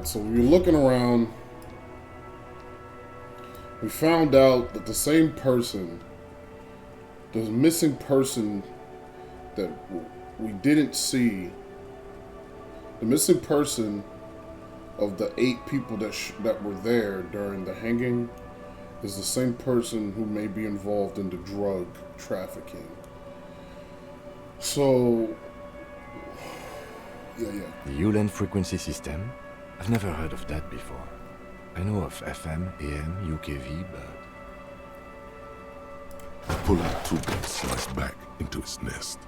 Alright, so we were looking around. We found out that the same person, the missing person that we didn't see, the missing person of the 8 people that were there during the hanging is the same person who may be involved in the drug trafficking. So, yeah. The Ulan frequency system? I've never heard of that before. I know of FM, AM, UKV, but... Pull out 2 bits sliced back into its nest.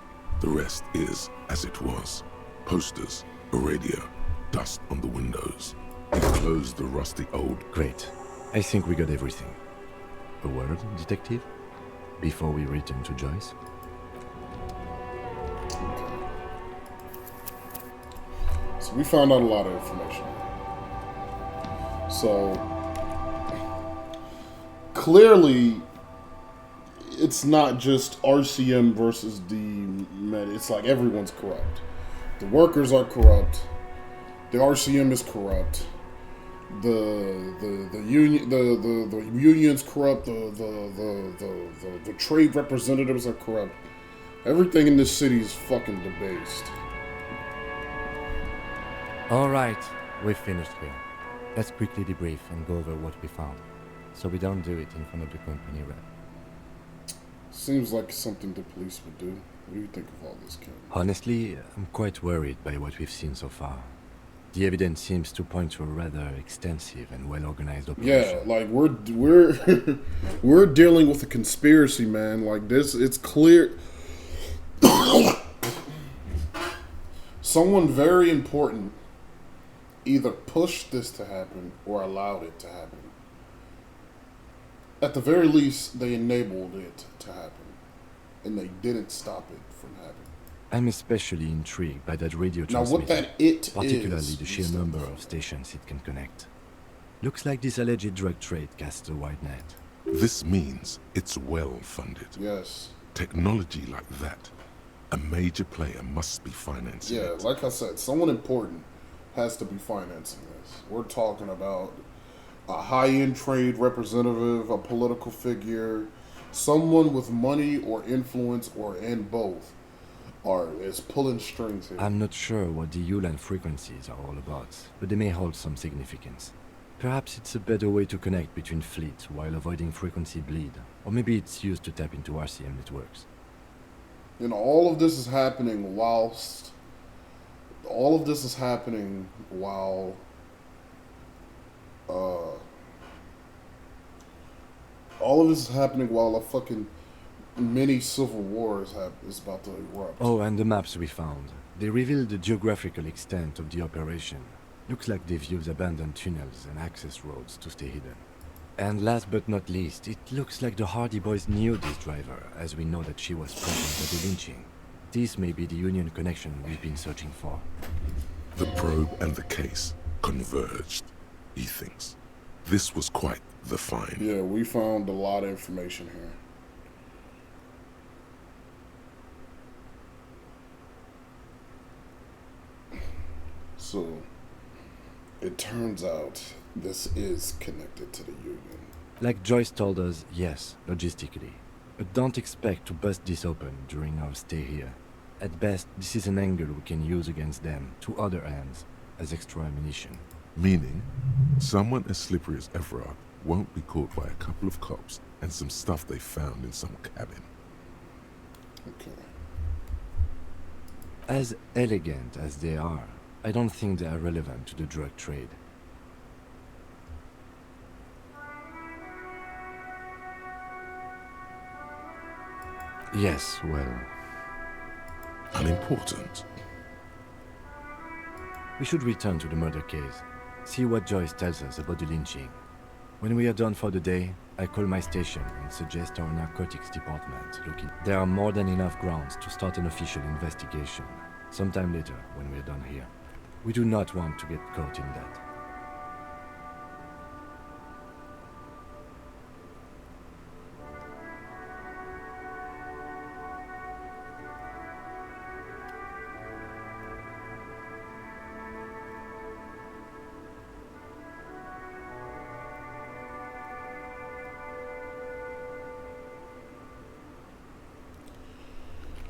The rest is as it was. Posters, a radio, dust on the windows. He closed the rusty old... Great. I think we got everything. A word, detective? Before we return to Joyce? So we found out a lot of information. So clearly, it's not just RCM versus the med. It's like everyone's corrupt. The workers are corrupt. The RCM is corrupt. The union the union's corrupt. The trade representatives are corrupt. Everything in this city is fucking debased. All right, we've finished here. Let's quickly debrief and go over what we found, so we don't do it in front of the company rep. Seems like something the police would do. What do you think of all this, Ken? Honestly, I'm quite worried by what we've seen so far. The evidence seems to point to a rather extensive and well-organized operation. Yeah, like we're we're dealing with a conspiracy, man. Like this, it's clear. Someone very important either pushed this to happen or allowed it to happen. At the very least, they enabled it to happen, and they didn't stop it from happening. I'm especially intrigued by that radio Now, transmitter, what that it particularly is, the sheer number of stations it can connect. Looks like this alleged drug trade casts a wide net. This means it's well funded. Yes. Technology like that, a major player must be financing Yeah, it. like I said, someone important has to be financing this. We're talking about a high-end trade representative, a political figure, someone with money or influence and both is pulling strings here. I'm not sure what the Ulan frequencies are all about, but they may hold some significance. Perhaps it's a better way to connect between fleets while avoiding frequency bleed, or maybe it's used to tap into RCM networks. You know, all of this is happening while a fucking mini civil war is about to erupt. Oh, and the maps we found. They reveal the geographical extent of the operation. Looks like they've used abandoned tunnels and access roads to stay hidden. And last but not least, it looks like the Hardy Boys knew this driver, as we know that she was present at the lynching. This may be the Union connection we've been searching for. The probe and the case converged, he thinks. This was quite the find. Yeah, we found a lot of information here. So, it turns out this is connected to the Union. Like Joyce told us, yes, logistically. But don't expect to bust this open during our stay here. At best, this is an angle we can use against them, to other ends, as extra ammunition. Meaning, someone as slippery as Everard won't be caught by a couple of cops and some stuff they found in some cabin. Okay. As elegant as they are, I don't think they are relevant to the drug trade. Yes, well... Unimportant. We should return to the murder case, see what Joyce tells us about the lynching. When we are done for the day, I call my station and suggest our narcotics department look in. There are more than enough grounds to start an official investigation, sometime later when we are done here. We do not want to get caught in that.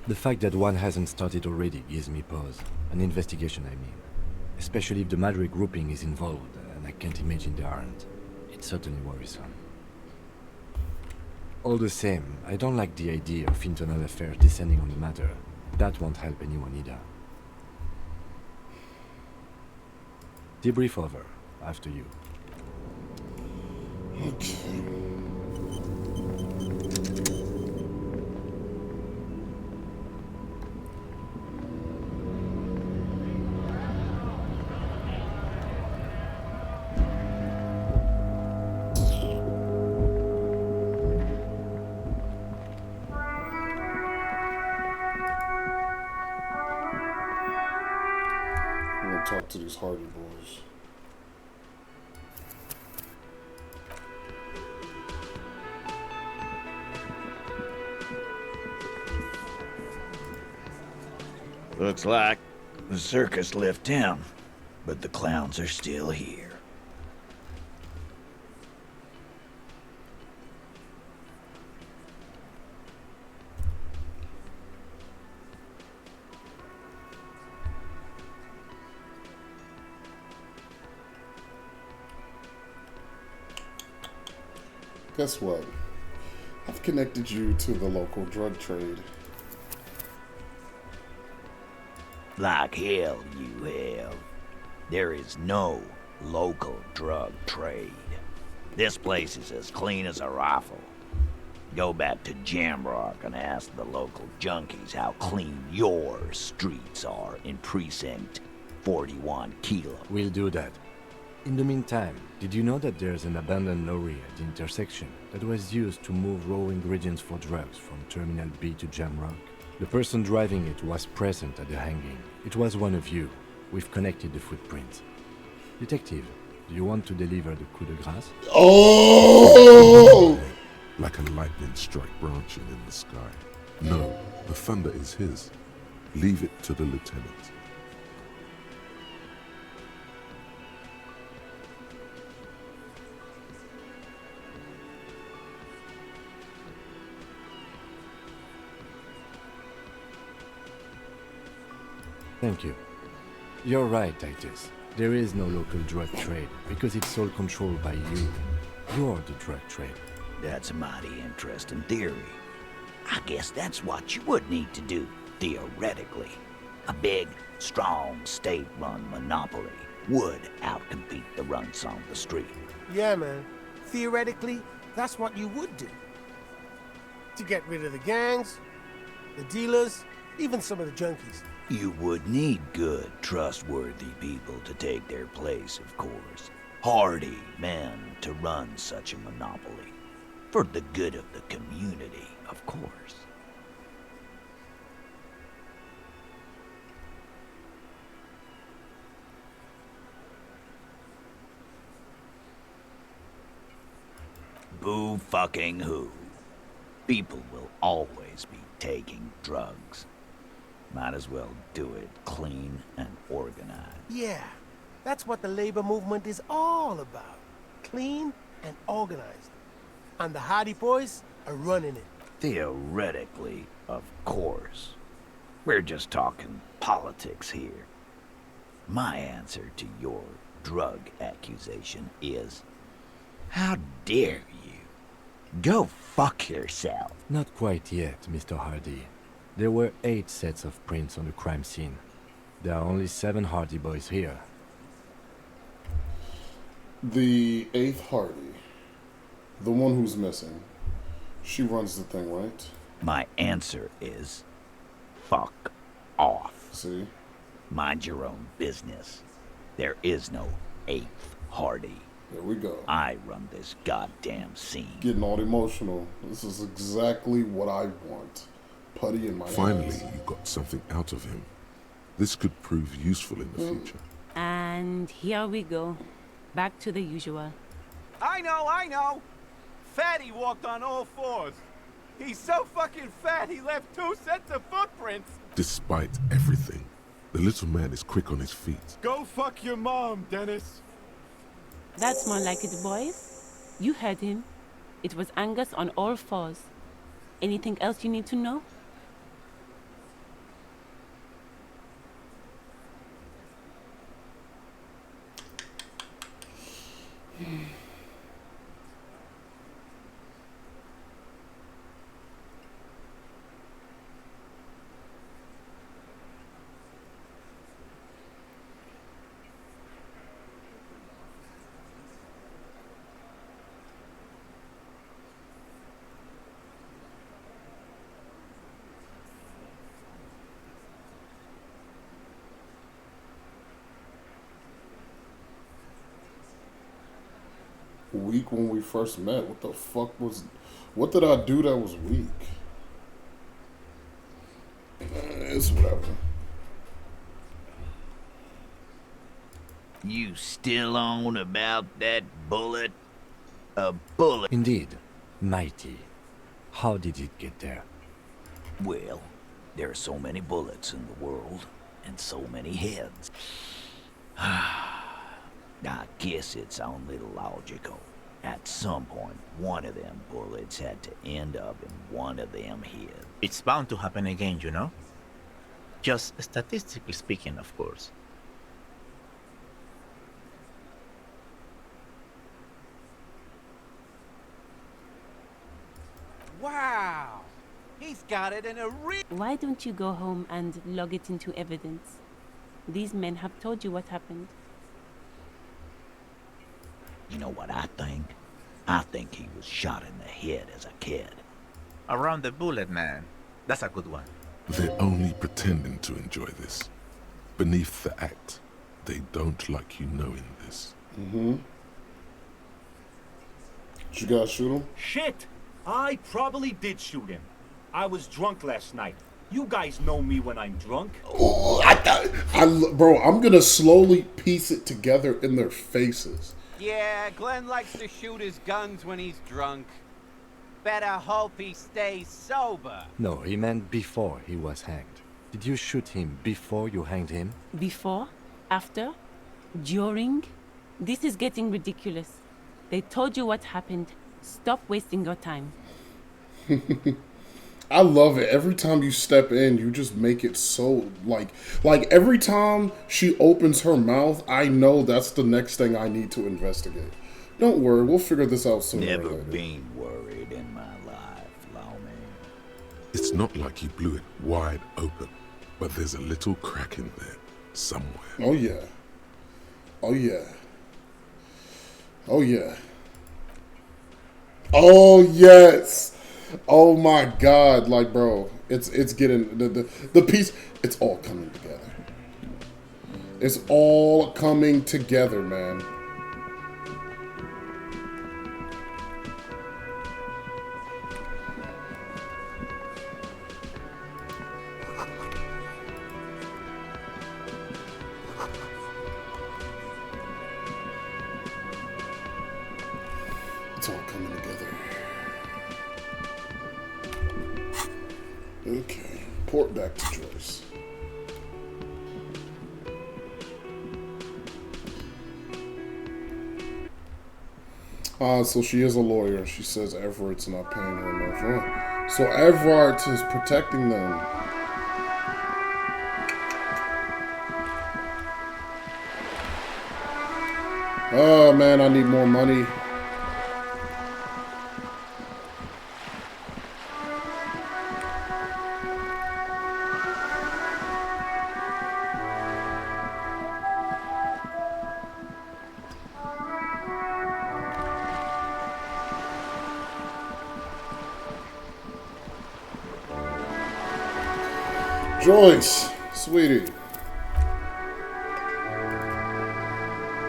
The fact that one hasn't started already gives me pause. An investigation, I mean. Especially if the Madrid grouping is involved, and I can't imagine they aren't. It's certainly worrisome. All the same, I don't like the idea of internal affairs descending on the matter. That won't help anyone either. Debrief over. After you. Okay. I'm gonna talk to these Hardy boys. Looks like the circus left town, but the clowns are still here. Guess what? I've connected you to the local drug trade. Like hell you have. There is no local drug trade. This place is as clean as a rifle. Go back to Jamrock and ask the local junkies how clean your streets are in Precinct 41 Kilo. We'll do that. In the meantime, did you know that there's an abandoned lorry at the intersection that was used to move raw ingredients for drugs from Terminal B to Jamrock? The person driving it was present at the hanging. It was one of you. We've connected the footprints. Detective, do you want to deliver the coup de grace? Oh! Like a lightning strike branching in the sky. No, the thunder is his. Leave it to the lieutenant. Thank you. You're right, Titus. There is no local drug trade because it's all controlled by you. You're the drug trade. That's a mighty interesting theory. I guess that's what you would need to do, theoretically. A big, strong, state-run monopoly would outcompete the runts on the street. Yeah, man. Theoretically, that's what you would do. To get rid of the gangs, the dealers, even some of the junkies. You would need good, trustworthy people to take their place, of course. Hardy men to run such a monopoly. For the good of the community, of course. Boo fucking who. People will always be taking drugs. Might as well do it clean and organized. Yeah, that's what the labor movement is all about. Clean and organized. And the Hardy Boys are running it. Theoretically, of course. We're just talking politics here. My answer to your drug accusation is, how dare you? Go fuck yourself. Not quite yet, Mr. Hardy. There were 8 sets of prints on the crime scene. There are only 7 Hardy boys here. The 8th Hardy, the one who's missing, she runs the thing, right? My answer is, fuck off. See? Mind your own business. There is no 8th Hardy. There we go. I run this goddamn scene. Getting all emotional. This is exactly what I want. Putty in my Finally, ass. you got something out of him. This could prove useful in the future. And here we go. Back to the usual. I know! Fatty walked on all 4s. He's so fucking fat he left 2 sets of footprints. Despite everything, the little man is quick on his feet. Go fuck your mom, Dennis. That's more like it, boys. You heard him. It was Angus on all 4s. Anything else you need to know? Weak when we first met. What the fuck was... What did I do that was weak? It's whatever. You still on about that bullet? A bullet? Indeed. Mighty. How did it get there? Well, there are so many bullets in the world, and so many heads. I guess it's only logical. At some point, one of them bullets had to end up in one of them heads. It's bound to happen again, you know? Just statistically speaking, of course. Wow! He's got it in a real... Why don't you go home and log it into evidence? These men have told you what happened. You know what I think? I think he was shot in the head as a kid. Around the bullet, man. That's a good one. They're only pretending to enjoy this. Beneath the act, they don't like you knowing this. Mm-hmm. Did you guys shoot him? Shit! I probably did shoot him. I was drunk last night. You guys know me when I'm drunk. Oh, bro, I'm gonna slowly piece it together in their faces. Yeah, Glenn likes to shoot his guns when he's drunk. Better hope he stays sober. No, he meant before he was hanged. Did you shoot him before you hanged him? Before? After? During? This is getting ridiculous. They told you what happened. Stop wasting your time. I love it. Every time you step in, you just make it so, like every time she opens her mouth, I know that's the next thing I need to investigate. Don't worry, we'll figure this out sooner or Never later. been worried in my life, lawman. It's not like you blew it wide open, but there's a little crack in there somewhere. Oh yeah. Oh yeah. Oh yeah. Oh yes. Oh my God, like bro, it's getting the piece, it's all coming together. It's all coming together, man. It's all coming together. Okay, port back to Joyce. So she is a lawyer. She says Everett's not paying her enough. Huh? So Everett is protecting them. Oh man, I need more money. Joyce, sweetie.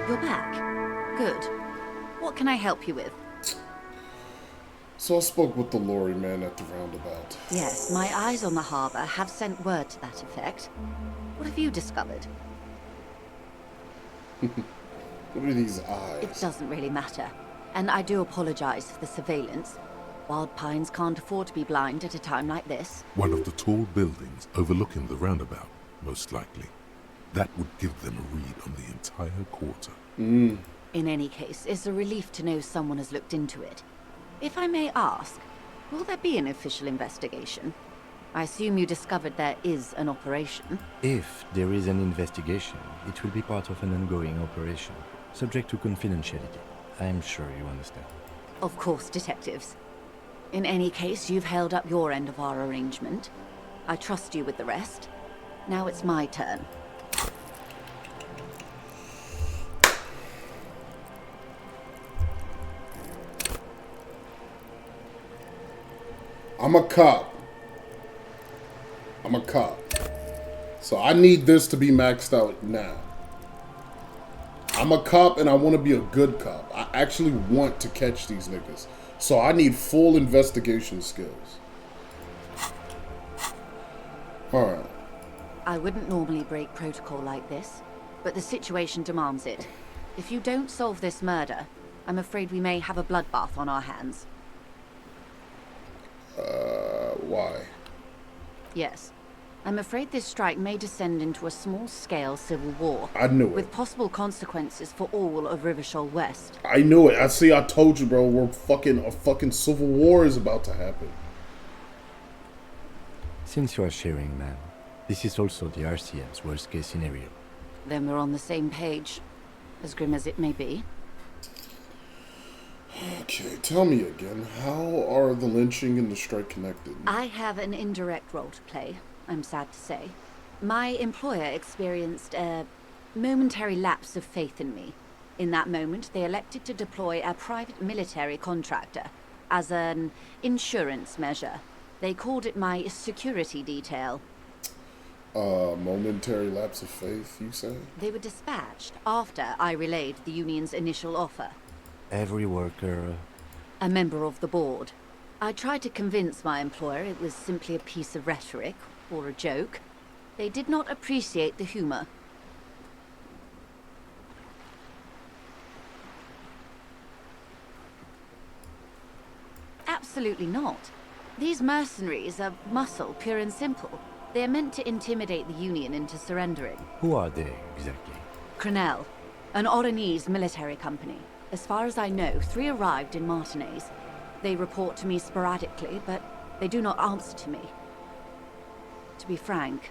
You're back. Good. What can I help you with? So I spoke with the lorry man at the roundabout. Yes, my eyes on the harbour have sent word to that effect. What have you discovered? What are these eyes? It doesn't really matter. And I do apologize for the surveillance. Wild Pines can't afford to be blind at a time like this. One of the tall buildings overlooking the roundabout, most likely. That would give them a read on the entire quarter. Mm. In any case, it's a relief to know someone has looked into it. If I may ask, will there be an official investigation? I assume you discovered there is an operation. If there is an investigation, it will be part of an ongoing operation, subject to confidentiality. I'm sure you understand. Of course, detectives. In any case, you've held up your end of our arrangement. I trust you with the rest. Now it's my turn. I'm a cop. So I need this to be maxed out now. I'm a cop and I want to be a good cop. I actually want to catch these niggas. So I need full investigation skills. Alright. I wouldn't normally break protocol like this, but the situation demands it. If you don't solve this murder, I'm afraid we may have a bloodbath on our hands. Why? Yes. I'm afraid this strike may descend into a small-scale civil war. I knew it. With possible consequences for all of Rivershoal West. I knew it. I told you, bro. A fucking civil war is about to happen. Since you are sharing, man, this is also the RCM's worst-case scenario. Then we're on the same page, as grim as it may be. Okay, tell me again, how are the lynching and the strike connected? I have an indirect role to play, I'm sad to say. My employer experienced a momentary lapse of faith in me. In that moment, they elected to deploy a private military contractor as an insurance measure. They called it my security detail. Momentary lapse of faith, you say? They were dispatched after I relayed the union's initial offer. Every worker... A member of the board. I tried to convince my employer it was simply a piece of rhetoric, or a joke. They did not appreciate the humor. Absolutely not. These mercenaries are muscle, pure and simple. They are meant to intimidate the Union into surrendering. Who are they, exactly? Crenell, an Oranese military company. As far as I know, 3 arrived in Martinez. They report to me sporadically, but they do not answer to me. To be frank,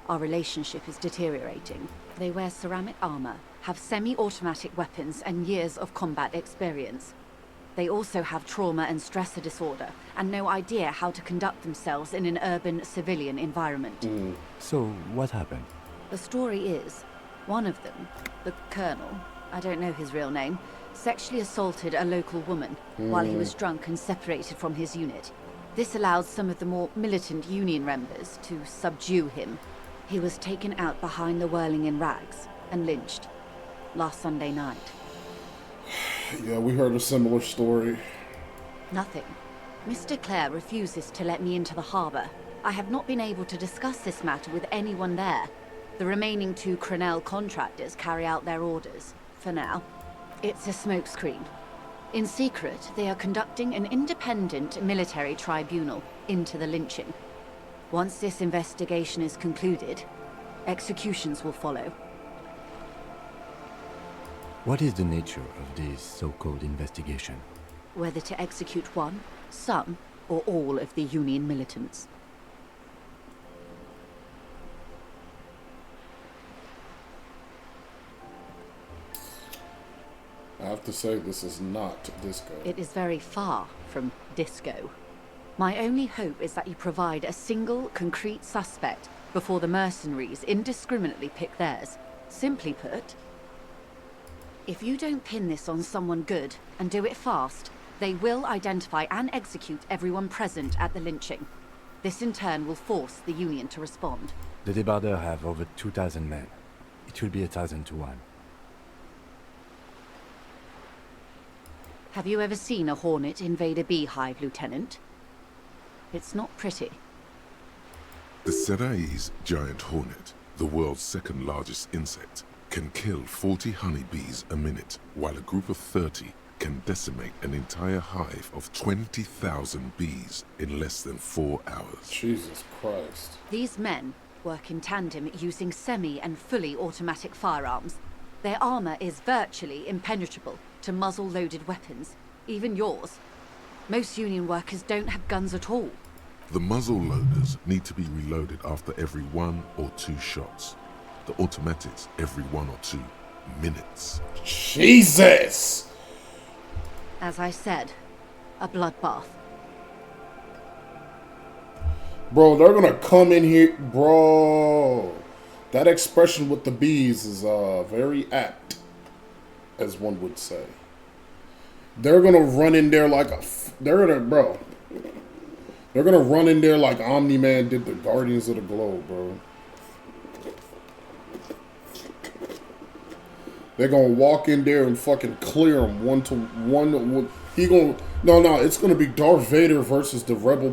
our relationship is deteriorating. They wear ceramic armor, have semi-automatic weapons, and years of combat experience. They also have trauma and stressor disorder, and no idea how to conduct themselves in an urban civilian environment. So, what happened? The story is, one of them, the Colonel, I don't know his real name, sexually assaulted a local woman while he was drunk and separated from his unit. This allowed some of the more militant Union members to subdue him. He was taken out behind the whirling in rags and lynched last Sunday night. Yeah, we heard a similar story. Nothing. Mr. Clare refuses to let me into the harbor. I have not been able to discuss this matter with anyone there. The remaining 2 Crenell contractors carry out their orders, for now. It's a smokescreen. In secret, they are conducting an independent military tribunal into the lynching. Once this investigation is concluded, executions will follow. What is the nature of this so-called investigation? Whether to execute one, some, or all of the Union militants. I have to say, this is not disco. It is very far from disco. My only hope is that you provide a single, concrete suspect before the mercenaries indiscriminately pick theirs. Simply put, if you don't pin this on someone good, and do it fast, they will identify and execute everyone present at the lynching. This in turn will force the Union to respond. The debardeurs have over 2,000 men. It will be 1,000 to 1. Have you ever seen a hornet invade a beehive, Lieutenant? It's not pretty. The Serai's giant hornet, the world's 2nd largest insect, can kill 40 honeybees a minute, while a group of 30 can decimate an entire hive of 20,000 bees in less than 4 hours. Jesus Christ. These men work in tandem using semi- and fully automatic firearms. Their armor is virtually impenetrable to muzzle-loaded weapons, even yours. Most Union workers don't have guns at all. The muzzle loaders need to be reloaded after every 1 or 2 shots. The automatics every 1 or 2 minutes. Jesus! As I said, a bloodbath. Bro, they're gonna come in here, bro. That expression with the bees is very apt, as one would say. They're gonna run in there like they're gonna run in there like Omni-Man did the Guardians of the Globe, bro. They're gonna walk in there and fucking clear them one to one. No, it's gonna be Darth Vader versus the Rebel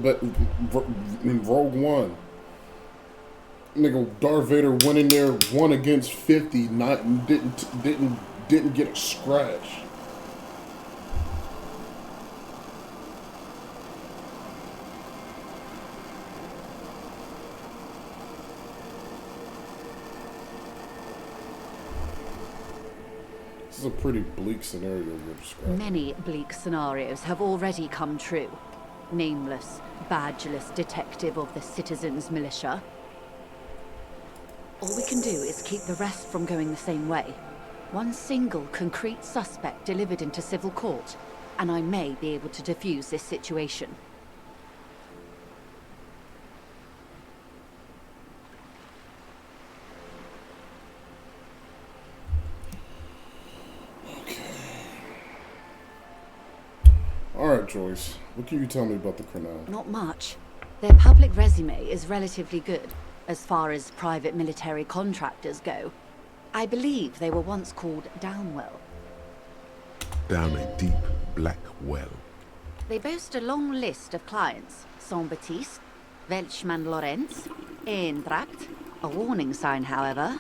in Rogue One. Nigga, Darth Vader went in there 1 against 50, didn't get a scratch. This is a pretty bleak scenario you're describing. Many bleak scenarios have already come true. Nameless, badgeless detective of the citizens' militia. All we can do is keep the rest from going the same way. One single concrete suspect delivered into civil court, and I may be able to defuse this situation. Alright, Joyce. What can you tell me about the Cornell? Not much. Their public resume is relatively good, as far as private military contractors go. I believe they were once called Downwell. Down a deep, black well. They boast a long list of clients. Saint-Baptiste, Welchman-Lorenz, Eintracht. A warning sign, however.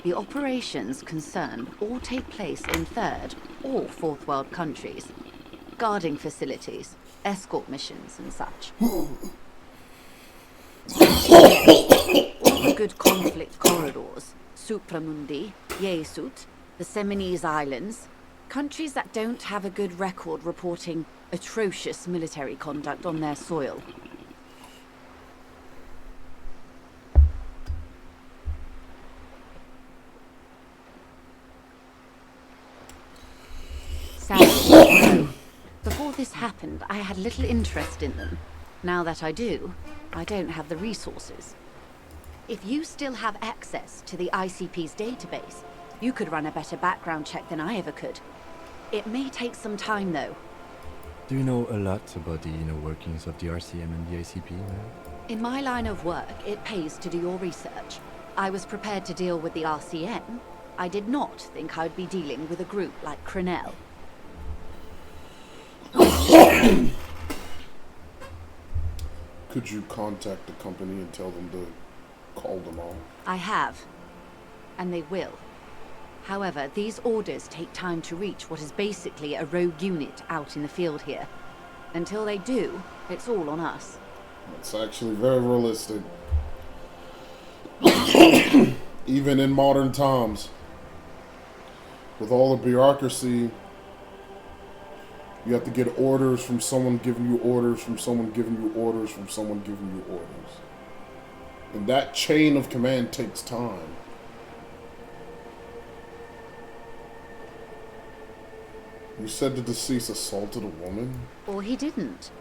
The operations concerned all take place in third or fourth world countries. Guarding facilities, escort missions and such. All the good conflict corridors, Supramundi, Yesut, the Seminese Islands, countries that don't have a good record reporting atrocious military conduct on their soil. Sadly, before this happened, I had little interest in them. Now that I do, I don't have the resources. If you still have access to the ICP's database, you could run a better background check than I ever could. It may take some time, though. Do you know a lot about the inner workings of the RCM and the ICP, ma'am? In my line of work, it pays to do your research. I was prepared to deal with the RCM. I did not think I'd be dealing with a group like Crenell. Could you contact the company and tell them to call them all? I have. And they will. However, these orders take time to reach what is basically a rogue unit out in the field here. Until they do, it's all on us. It's actually very realistic. Even in modern times, with all the bureaucracy, you have to get orders from someone giving you orders, from someone giving you orders, from someone giving you orders. And that chain of command takes time. You said the deceased assaulted a woman? Or he didn't.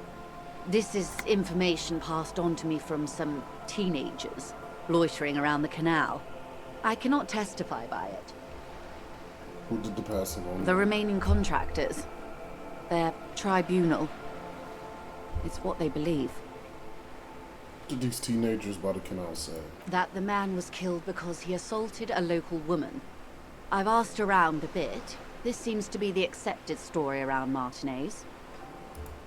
This is information passed on to me from some teenagers loitering around the canal. I cannot testify by it. Who did the passing on? The remaining contractors. Their tribunal. It's what they believe. What did these teenagers by the canal say? That the man was killed because he assaulted a local woman. I've asked around a bit. This seems to be the accepted story around Martinez.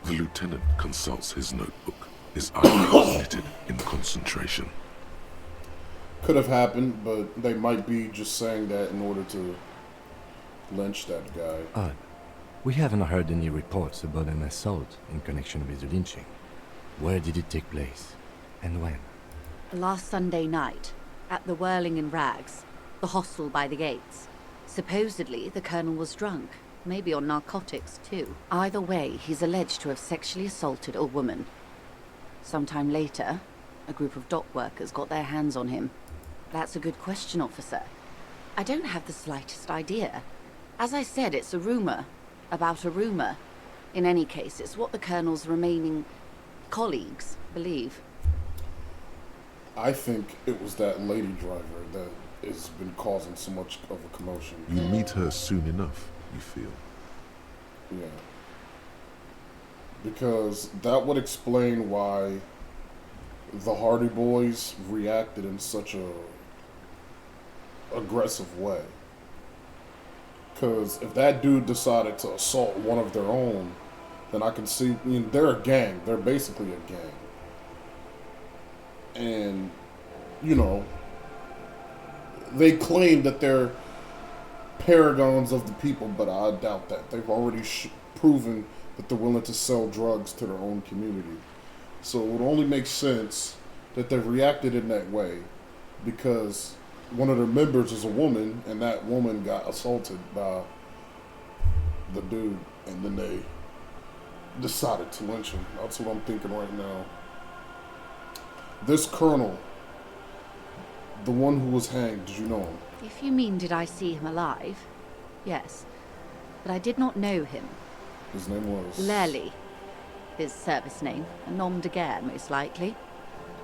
The lieutenant consults his notebook, his eyebrows knitted in concentration. Could have happened, but they might be just saying that in order to lynch that guy. Odd. We haven't heard any reports about an assault in connection with the lynching. Where did it take place? And when? Last Sunday night, at the Whirling in Rags, the hostel by the gates. Supposedly, the colonel was drunk, maybe on narcotics too. Either way, he's alleged to have sexually assaulted a woman. Sometime later, a group of dock workers got their hands on him. That's a good question, officer. I don't have the slightest idea. As I said, it's a rumor. About a rumor. In any case, it's what the Colonel's remaining colleagues believe. I think it was that lady driver that has been causing so much of a commotion. You meet her soon enough, you feel. Yeah. Because that would explain why the Hardy Boys reacted in such a aggressive way. Because if that dude decided to assault one of their own, then I can see, I mean, they're a gang. They're basically a gang. And, you know, they claim that they're paragons of the people, but I doubt that. They've already proven that they're willing to sell drugs to their own community. So it would only make sense that they reacted in that way because one of their members is a woman, and that woman got assaulted by the dude, and then they decided to lynch him. That's what I'm thinking right now. This colonel, the one who was hanged, did you know him? If you mean did I see him alive? Yes. But I did not know him. His name was... Lely. His service name. A nom de guerre, most likely.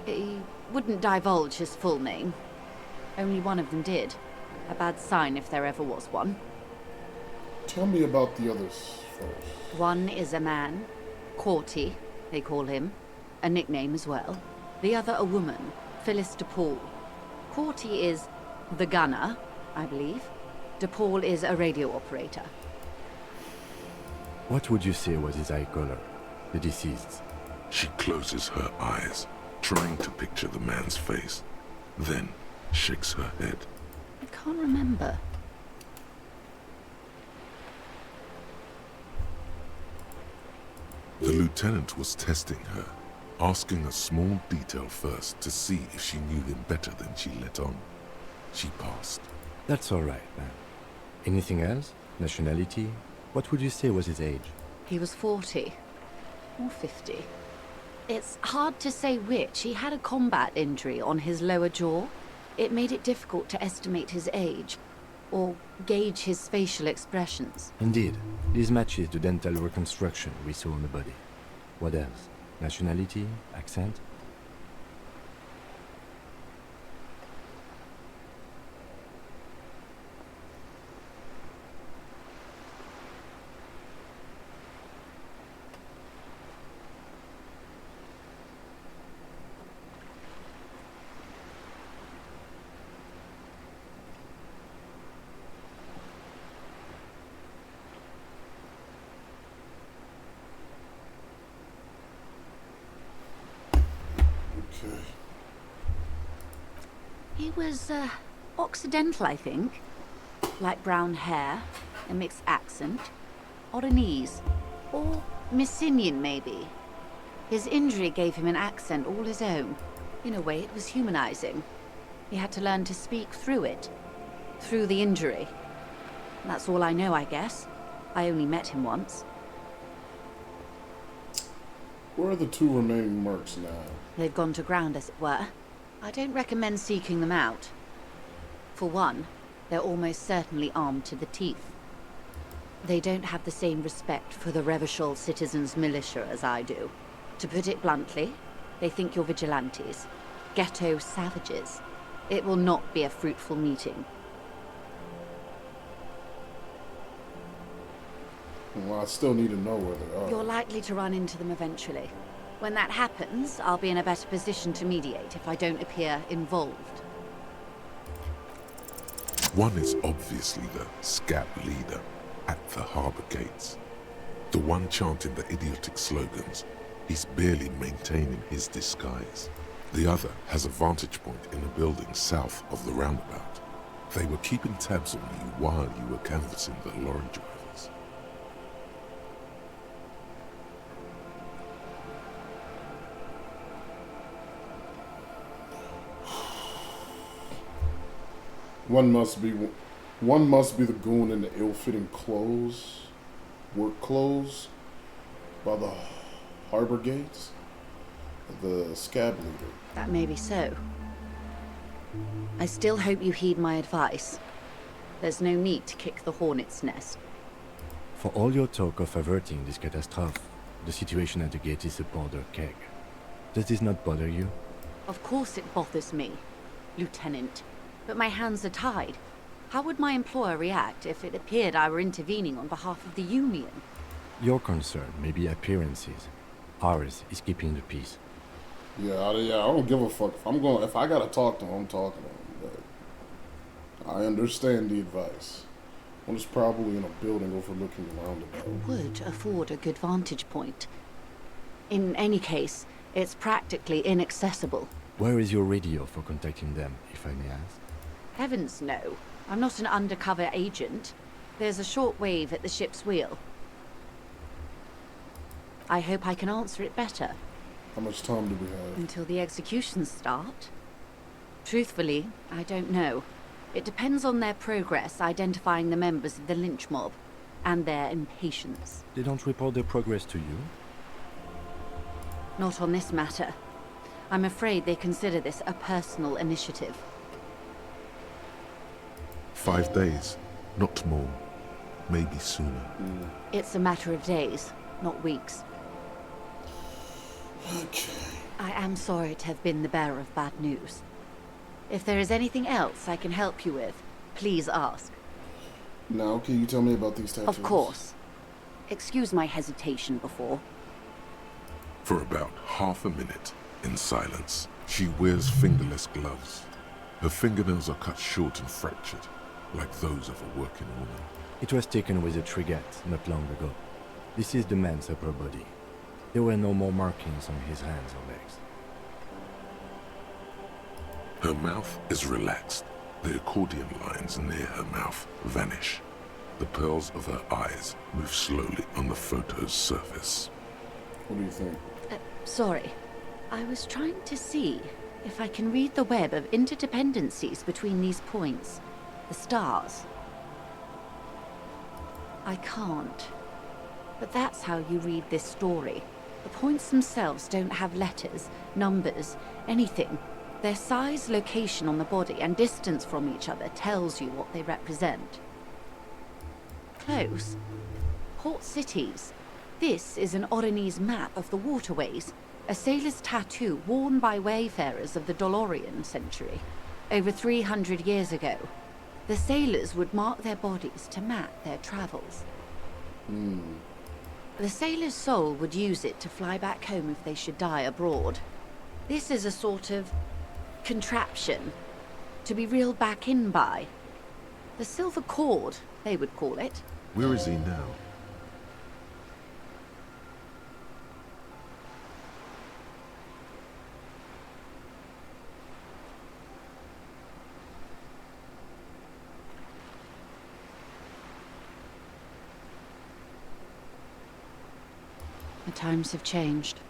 He wouldn't divulge his full name. Only one of them did. A bad sign if there ever was one. Tell me about the others first. One is a man. Corty, they call him. A nickname as well. The other a woman. Phyllis DePaul. Corty is the gunner, I believe. DePaul is a radio operator. What would you say was his eye color, the deceased's? She closes her eyes, trying to picture the man's face, then shakes her head. I can't remember. The lieutenant was testing her, asking a small detail first to see if she knew him better than she let on. She passed. That's all right, man. Anything else? Nationality? What would you say was his age? He was 40. Or 50. It's hard to say which. He had a combat injury on his lower jaw. It made it difficult to estimate his age, or gauge his facial expressions. Indeed. This matches the dental reconstruction we saw on the body. What else? Nationality? Accent? He was, Occidental, I think. Light brown hair, a mixed accent, Oranese, or Messinian, maybe. His injury gave him an accent all his own. In a way, it was humanizing. He had to learn to speak through it, through the injury. That's all I know, I guess. I only met him once. Where are the two remaining mercs now? They've gone to ground, as it were. I don't recommend seeking them out. For one, they're almost certainly armed to the teeth. They don't have the same respect for the Revachol citizens' militia as I do. To put it bluntly, they think you're vigilantes. Ghetto savages. It will not be a fruitful meeting. Well, I still need to know where they are. You're likely to run into them eventually. When that happens, I'll be in a better position to mediate if I don't appear involved. One is obviously the scab leader at the harbor gates. The one chanting the idiotic slogans. He's barely maintaining his disguise. The other has a vantage point in a building south of the roundabout. They were keeping tabs on you while you were canvassing the lorry drivers. One must be the goon in the ill-fitting clothes, work clothes, by the harbor gates. The scab leader. That may be so. I still hope you heed my advice. There's no need to kick the hornet's nest. For all your talk of averting this catastrophe, the situation at the gate is a powder keg. Does this not bother you? Of course it bothers me, Lieutenant. But my hands are tied. How would my employer react if it appeared I were intervening on behalf of the Union? Your concern may be appearances. Ours is keeping the peace. Yeah, I don't give a fuck. If I gotta talk to him, I'm talking to him. But I understand the advice. One is probably in a building overlooking the roundabout. Would afford a good vantage point. In any case, it's practically inaccessible. Where is your radio for contacting them, if I may ask? Heavens no. I'm not an undercover agent. There's a short wave at the ship's wheel. I hope I can answer it better. How much time do we have? Until the executions start? Truthfully, I don't know. It depends on their progress identifying the members of the lynch mob, and their impatience. They don't report their progress to you? Not on this matter. I'm afraid they consider this a personal initiative. 5 days, not more. Maybe sooner. It's a matter of days, not weeks. Okay. I am sorry to have been the bearer of bad news. If there is anything else I can help you with, please ask. Now, can you tell me about these tattoos? Of course. Excuse my hesitation before. For about half a minute, in silence, she wears fingerless gloves. Her fingernails are cut short and fractured, like those of a working woman. It was taken with a trigette not long ago. This is the man's upper body. There were no more markings on his hands or legs. Her mouth is relaxed. The accordion lines near her mouth vanish. The pearls of her eyes move slowly on the photo's surface. What do you think? Sorry. I was trying to see if I can read the web of interdependencies between these points. The stars. I can't. But that's how you read this story. The points themselves don't have letters, numbers, anything. Their size, location on the body, and distance from each other tells you what they represent. Close. Port cities. This is an Oronese map of the waterways, a sailor's tattoo worn by wayfarers of the Dolorian century, over 300 years ago. The sailors would mark their bodies to map their travels. The sailor's soul would use it to fly back home if they should die abroad. This is a sort of contraption to be reeled back in by. The silver cord, they would call it. Where is he now? The times have changed.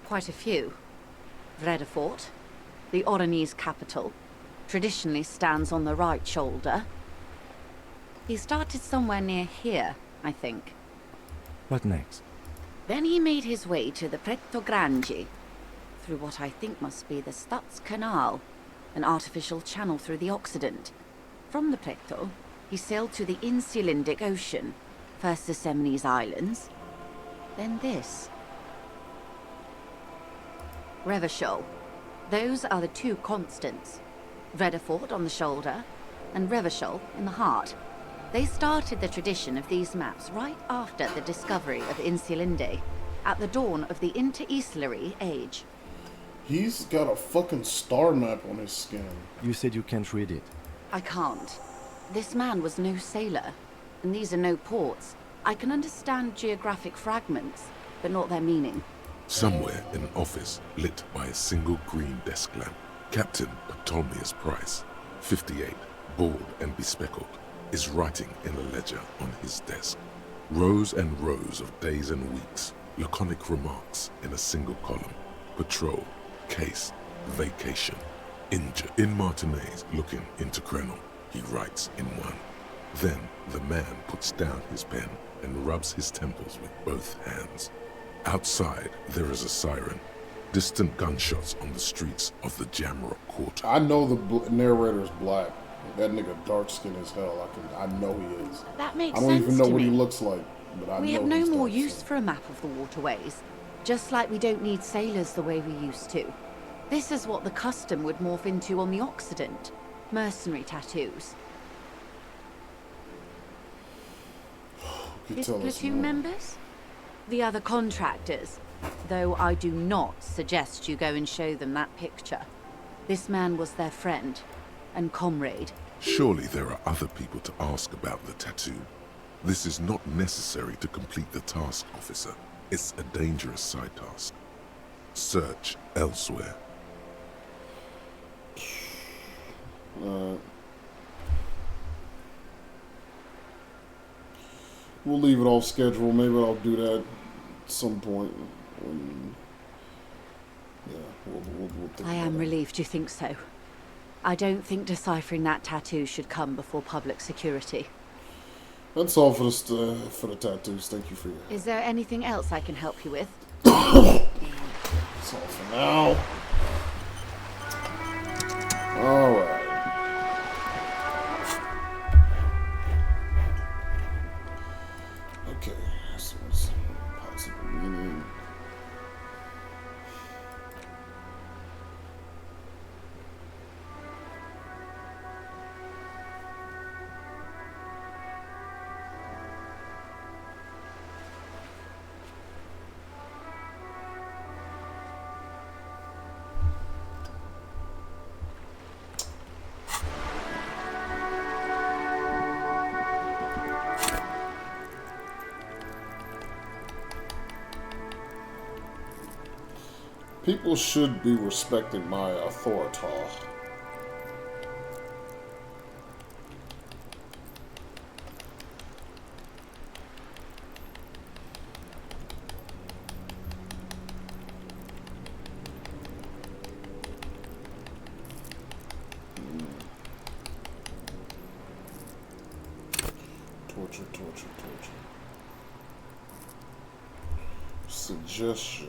Quite a few. Vredefort, the Oronese capital, traditionally stands on the right shoulder. He started somewhere near here, I think. What next? Then he made his way to the Pretto Grande, through what I think must be the Stutz Canal, an artificial channel through the Occident. From the Pretto, he sailed to the Insulindic Ocean, first the Semnes Islands, then this. Revachol. Those are the two constants. Vredefort on the shoulder, and Revachol in the heart. They started the tradition of these maps right after the discovery of Insulinde, at the dawn of the Interinsulary Age. He's got a fucking star map on his skin. You said you can't read it. I can't. This man was no sailor, and these are no ports. I can understand geographic fragments, but not their meaning. Somewhere in an office lit by a single green desk lamp, Captain Ptolemaeus Price, 58, bald and bespectacled, is writing in a ledger on his desk. Rows and rows of days and weeks, laconic remarks in a single column. Patrol, case, vacation, injured. In Martinez looking into Krenel, he writes in one. Then the man puts down his pen and rubs his temples with both hands. Outside, there is a siren. Distant gunshots on the streets of the Jamrock Quarter. I know the narrator's black. That nigga dark skin as hell. I know he is. That makes I don't sense even know to what he me. looks like, but I We know have no he's more dark use skin. for a map of the waterways, just like we don't need sailors the way we used to. This is what the custom would morph into on the Occident. Mercenary tattoos. You His tell us platoon more. members? The other contractors. Though I do not suggest you go and show them that picture. This man was their friend and comrade. Surely there are other people to ask about the tattoo. This is not necessary to complete the task, officer. It's a dangerous side task. Search elsewhere. We'll leave it off schedule. Maybe I'll do that at some point. We'll think I about am it. relieved you think so. I don't think deciphering that tattoo should come before public security. That's all for the tattoos. Thank you for your. Is there anything else I can help you with? That's all for now. All right. Okay. So what's possible meaning? People should be respecting my authority. Torture. Suggestion.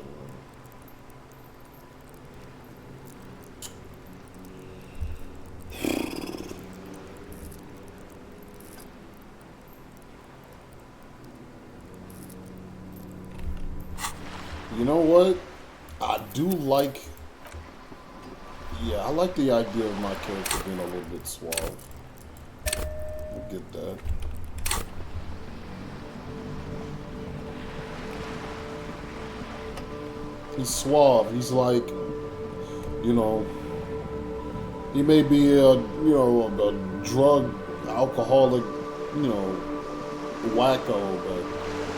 You know what? I do like... Yeah, I like the idea of my character being a little bit suave. I get that. He's suave. He's like, you know, he may be a drug, alcoholic, wacko, but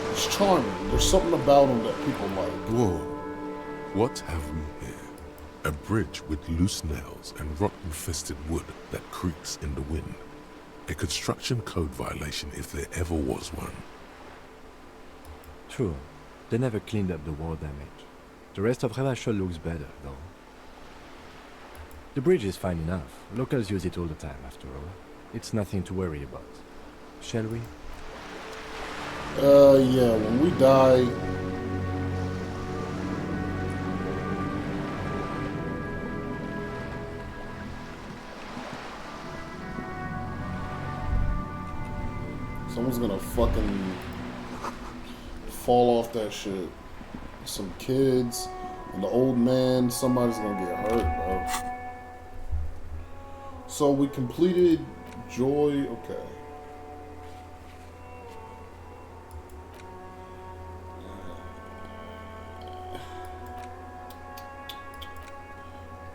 he's charming. There's something about him that people like. Whoa. What have we here? A bridge with loose nails and rotten-infested wood that creaks in the wind. A construction code violation if there ever was one. True. They never cleaned up the war damage. The rest of Revachol looks better, though. The bridge is fine enough. Locals use it all the time, after all. It's nothing to worry about. Shall we? Yeah, when we die... Someone's gonna fucking fall off that shit. Some kids, and the old man, somebody's gonna get hurt, bro. So we completed Joy, okay.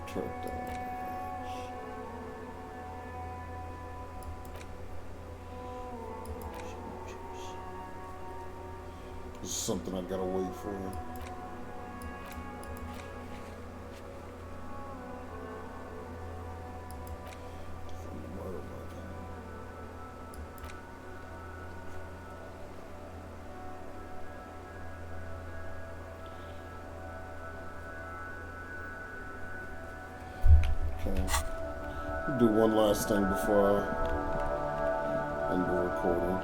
Track down. This is something I gotta wait for. Okay. We'll do one last thing before I end the recording.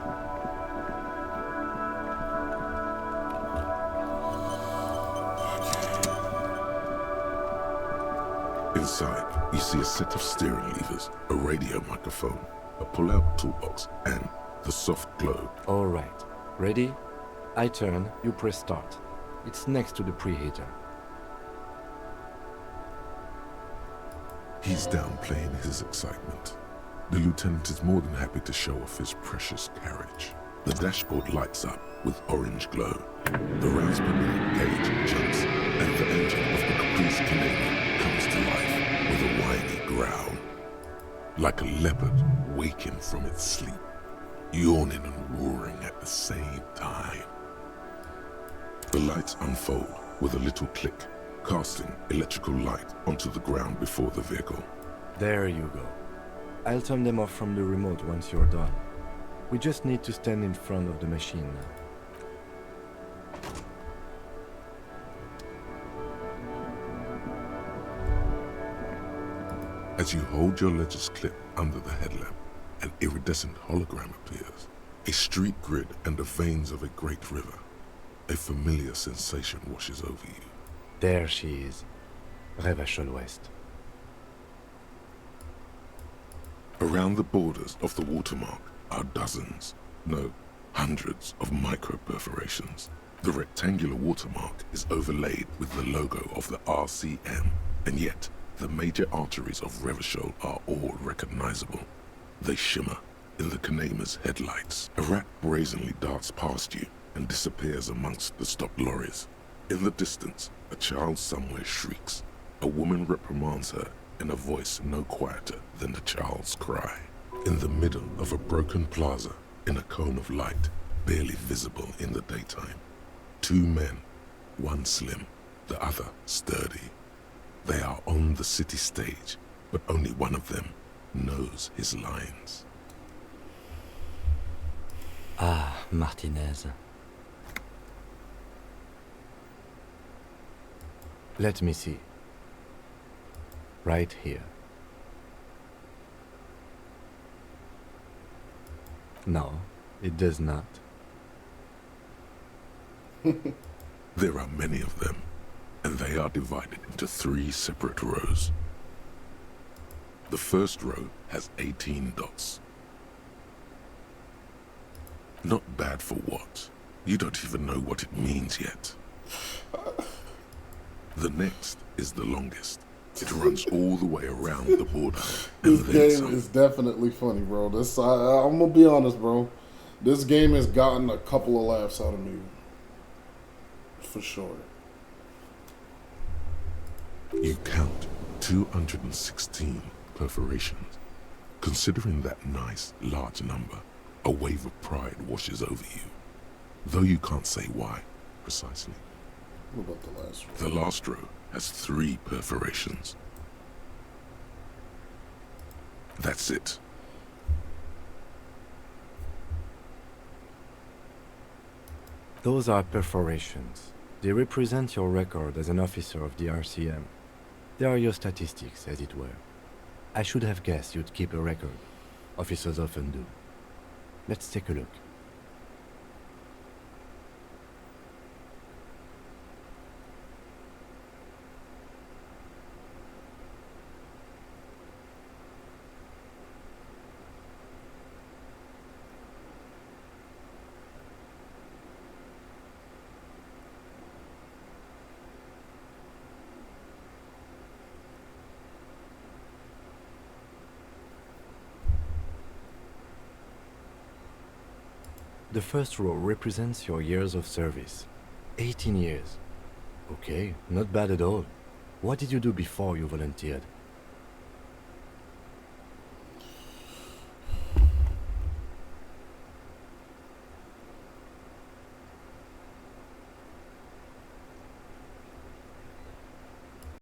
In Inside, you see a set of steering levers, a radio microphone, a pull-out toolbox, and the soft globe. All right. Ready? I turn, you press start. It's next to the preheater. He's downplaying his excitement. The lieutenant is more than happy to show off his precious carriage. The dashboard lights up with orange glow. The rounds per minute gauge jumps, and the engine of the Caprice Canadian comes to life with a whiny growl. Like a leopard waking from its sleep, yawning and roaring at the same time. The lights unfold with a little click, casting electrical light onto the ground before the vehicle. There you go. I'll turn them off from the remote once you're done. We just need to stand in front of the machine now. As you hold your ledger's clip under the headlamp, an iridescent hologram appears. A street grid and the veins of a great river. A familiar sensation washes over you. There she is. Revachol West. Around the borders of the watermark are dozens, no, hundreds of micro-perforations. The rectangular watermark is overlaid with the logo of the RCM, and yet the major arteries of Revachol are all recognizable. They shimmer in the Kanema's headlights. A rat brazenly darts past you and disappears amongst the stopped lorries. In the distance, a child somewhere shrieks. A woman reprimands her in a voice no quieter than the child's cry. In the middle of a broken plaza, in a cone of light, barely visible in the daytime, two men, one slim, the other sturdy. They are on the city stage, but only one of them knows his lines. Ah, Martinez. Let me see. Right here. No, it does not. There are many of them, and they are divided into 3 separate rows. The first row has 18 dots. Not bad for what? You don't even know what it means yet. The next is the longest. It runs all the way around the border. This game is definitely funny, bro. I'm gonna be honest, bro. This game has gotten a couple of laughs out of me. For sure. You count 216 perforations. Considering that nice, large number, a wave of pride washes over you. Though you can't say why, precisely. What about the last row? The last row has 3 perforations. That's it. Those are perforations. They represent your record as an officer of the RCM. They are your statistics, as it were. I should have guessed you'd keep a record. Officers often do. Let's take a look. The first row represents your years of service. 18 years. Okay, not bad at all. What did you do before you volunteered?